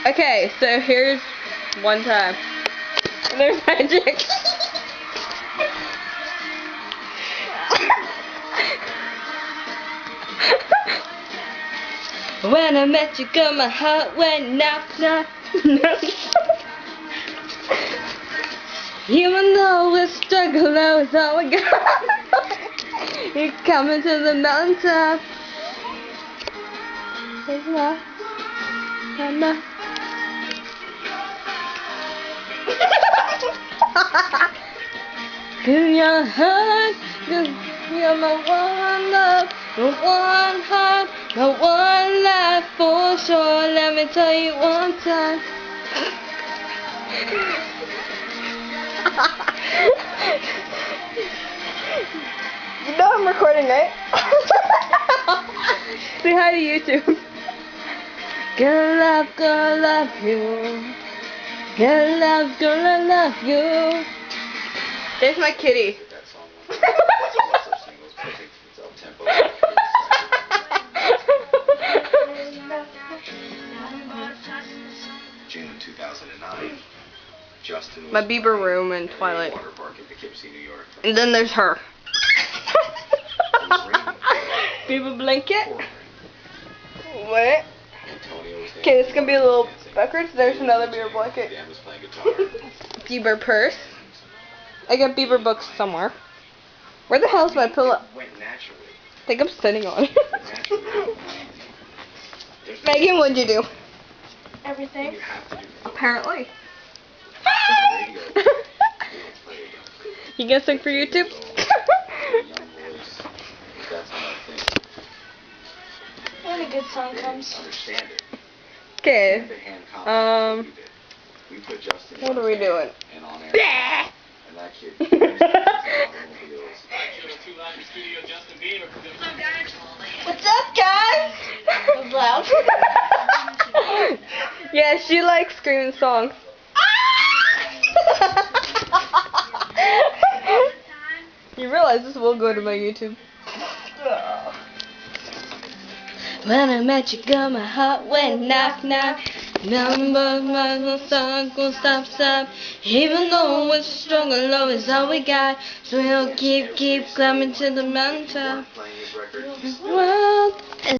Okay, so here's one time. There's magic. When I met you, girl, my heart went knock, knock, knock. Even though we struggle, that was all we got. You're coming to the mountaintop. It's my mama. In your heart, you're my one love, my one heart, my one life for sure. Let me tell you one time. You know I'm recording, right? Say hi to YouTube. Gonna love you. Gonna love you. There's my kitty. June 2009. Justin My Bieber room in Twilight. Water park in Poughkeepsie, New York. And then there's her. Bieber blanket. What? Okay, this is gonna be a little backwards. There's another Bieber blanket. Bieber purse. I got Bieber books somewhere. Where the hell is my pillow? I think I'm sitting on it. Megan, what'd you do? Everything. Apparently. You gonna sing for YouTube? When a good song comes. Okay. What are we doing? What's up, guys? That was loud. Yeah, she likes screaming songs. You realize this will go to my YouTube. When I met you, girl, my heart went knock, knock. Number my song won't stop, stop. Even though it's strong and low is all we got, so we'll keep climbing to the mountaintop. World.